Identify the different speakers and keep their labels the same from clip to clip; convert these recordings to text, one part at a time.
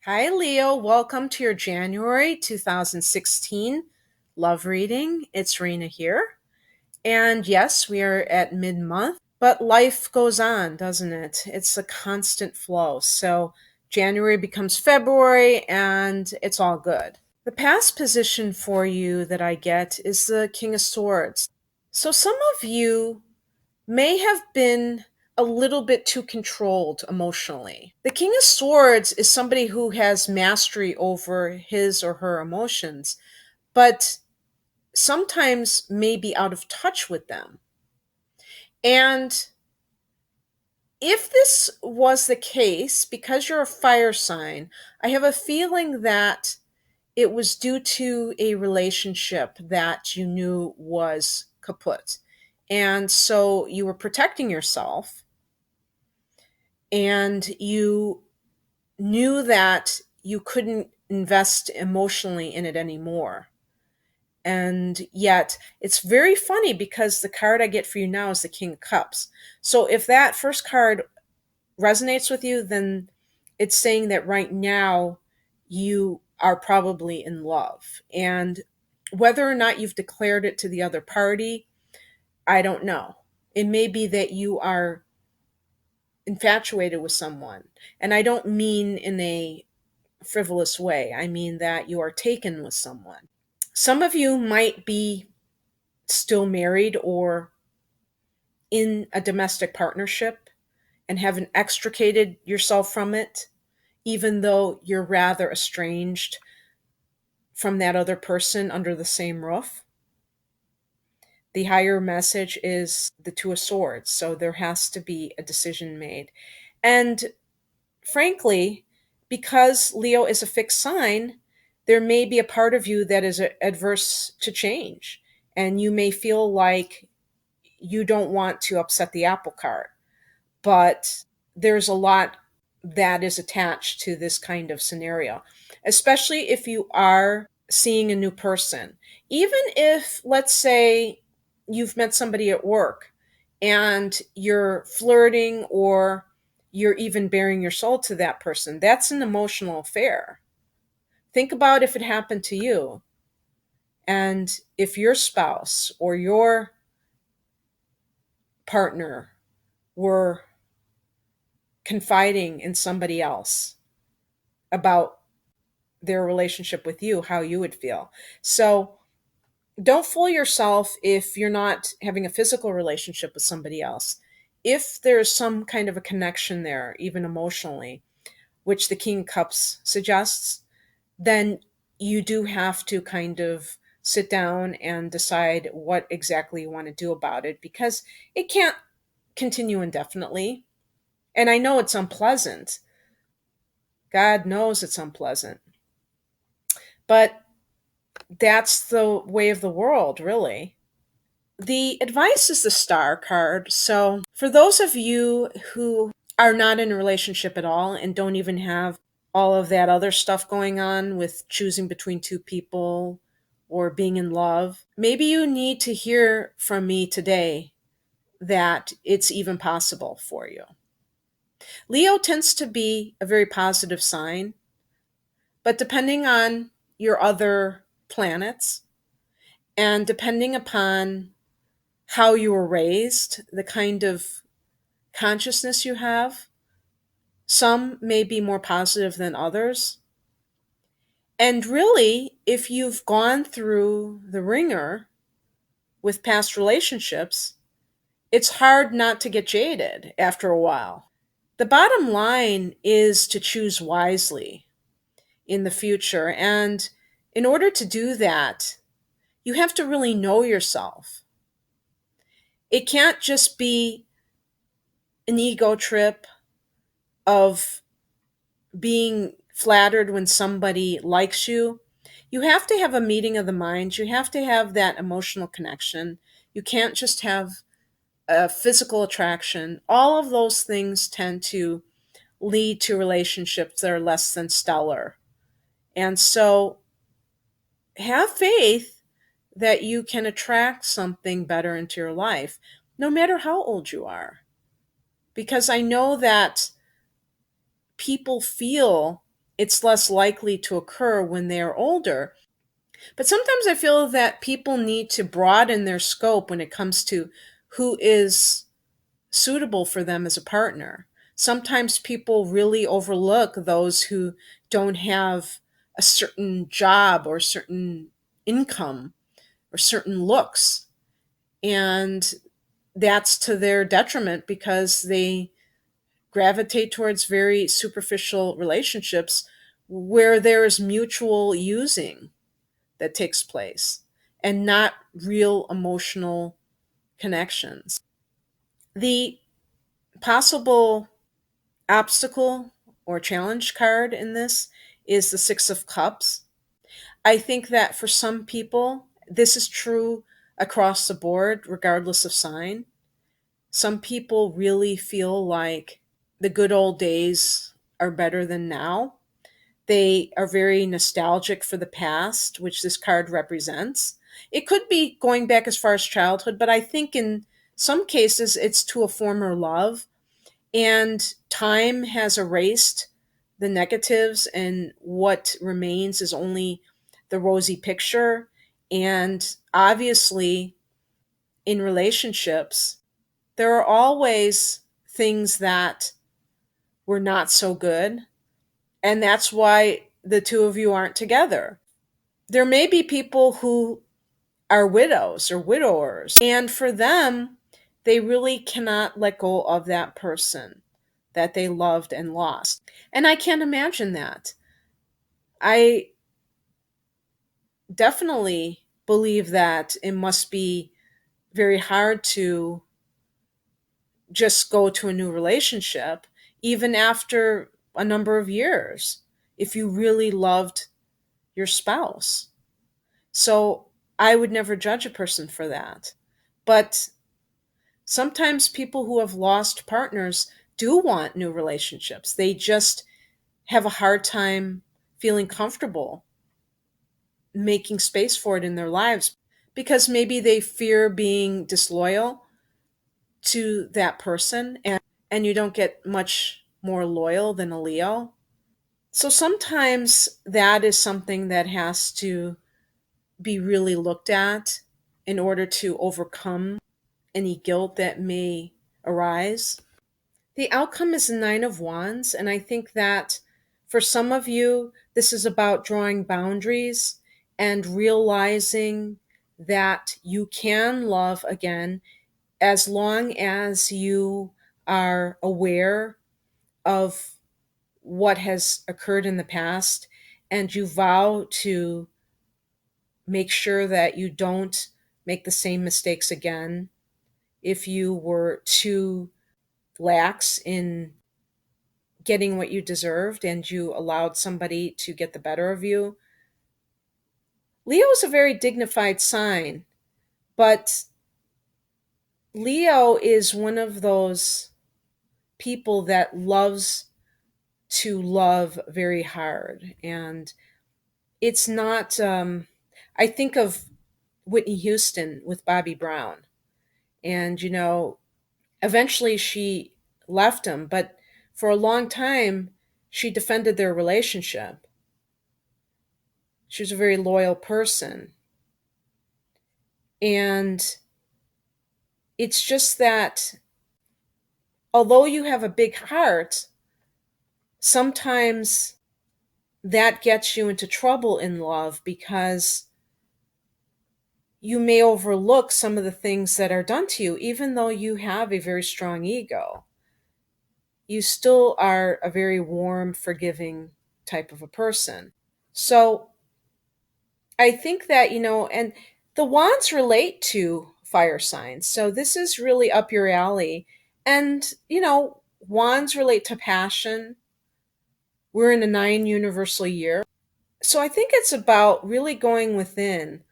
Speaker 1: Hi, Leo. Welcome to your January 2016 love reading. It's Rena here. And yes, we are at mid month, but life goes on, doesn't it? It's a constant flow. So January becomes February and it's all good. The past position for you that I get is the King of Swords. So some of you may have been a little bit too controlled emotionally. The King of Swords is somebody who has mastery over his or her emotions, but sometimes may be out of touch with them. And if this was the case, because you're a fire sign, I have a feeling that it was due to a relationship that you knew was kaput. And so you were protecting yourself and you knew that you couldn't invest emotionally in it anymore. And yet, it's very funny because the card I get for you now is the King of Cups. So if that first card resonates with you, then it's saying that right now you are probably in love. And whether or not you've declared it to the other party, I don't know. It may be that you are infatuated with someone. And I don't mean in a frivolous way. I mean that you are taken with someone. Some of you might be still married or in a domestic partnership and haven't extricated yourself from it, even though you're rather estranged from that other person under the same roof. The higher message is the Two of Swords, so there has to be a decision made. And frankly, because Leo is a fixed sign, there may be a part of you that is adverse to change. And you may feel like you don't want to upset the apple cart. But there's a lot that is attached to this kind of scenario, especially if you are seeing a new person. Even if, let's say, you've met somebody at work and you're flirting or you're even bearing your soul to that person, that's an emotional affair. Think about if it happened to you and if your spouse or your partner were confiding in somebody else about their relationship with you, how you would feel. So don't fool yourself if you're not having a physical relationship with somebody else. If there's some kind of a connection there, even emotionally, which the King of Cups suggests, then you do have to kind of sit down and decide what exactly you want to do about it because it can't continue indefinitely. And I know it's unpleasant. God knows it's unpleasant. But that's the way of the world, really. The advice is the Star card. So, for those of you who are not in a relationship at all and don't even have all of that other stuff going on with choosing between two people or being in love, maybe you need to hear from me today that it's even possible for you. Leo tends to be a very positive sign, but depending on your other planets and depending upon how you were raised, the kind of consciousness you have, some may be more positive than others. And really, if you've gone through the ringer with past relationships, it's hard not to get jaded after a while. The bottom line is to choose wisely in the future. And in order to do that, you have to really know yourself. It can't just be an ego trip of being flattered when somebody likes you. You have to have a meeting of the minds. You have to have that emotional connection. You can't just have a physical attraction. All of those things tend to lead to relationships that are less than stellar. And so have faith that you can attract something better into your life, no matter how old you are. Because I know that people feel it's less likely to occur when they're older. But sometimes I feel that people need to broaden their scope when it comes to who is suitable for them as a partner. Sometimes people really overlook those who don't have a certain job or certain income or certain looks. And that's to their detriment because they gravitate towards very superficial relationships where there is mutual using that takes place and not real emotional connections. The possible obstacle or challenge card in this is the Six of Cups. I think that for some people, this is true across the board, regardless of sign. Some people really feel like the good old days are better than now. They are very nostalgic for the past, which this card represents. It could be going back as far as childhood, but I think in some cases it's to a former love, and time has erased the negatives, and what remains is only the rosy picture. And obviously, in relationships, there are always things that were not so good, and that's why the two of you aren't together. There may be people who are widows or widowers, and for them, they really cannot let go of that person that they loved and lost. And I can't imagine that. I definitely believe that it must be very hard to just go to a new relationship, even after a number of years, if you really loved your spouse. So I would never judge a person for that. But sometimes people who have lost partners do want new relationships. They just have a hard time feeling comfortable making space for it in their lives because maybe they fear being disloyal to that person, and you don't get much more loyal than a Leo. So sometimes that is something that has to be really looked at in order to overcome any guilt that may arise. The outcome is the Nine of Wands, and I think that for some of you, this is about drawing boundaries and realizing that you can love again as long as you are aware of what has occurred in the past and you vow to make sure that you don't make the same mistakes again. If you were too lax in getting what you deserved and you allowed somebody to get the better of you. Leo is a very dignified sign, but Leo is one of those people that loves to love very hard. And it's not, I think of Whitney Houston with Bobby Brown. And, eventually she left him, but for a long time, she defended their relationship. She was a very loyal person. And it's just that although you have a big heart, sometimes that gets you into trouble in love because you may overlook some of the things that are done to you, even though you have a very strong ego. You still are a very warm, forgiving type of a person. So I think that, and the wands relate to fire signs. So this is really up your alley. And, wands relate to passion. We're in a 9 universal year. So I think it's about really going within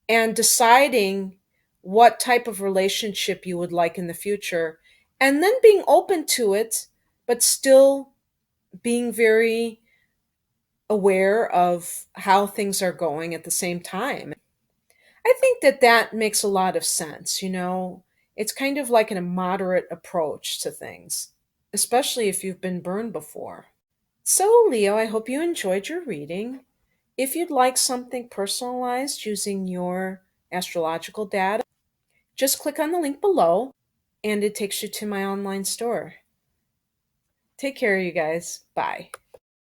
Speaker 1: and deciding what type of relationship you would like in the future, and then being open to it, but still being very aware of how things are going at the same time. I think that that makes a lot of sense. It's kind of like a moderate approach to things, especially if you've been burned before. So, Leo, I hope you enjoyed your reading. If you'd like something personalized using your astrological data, just click on the link below and it takes you to my online store. Take care, you guys. Bye.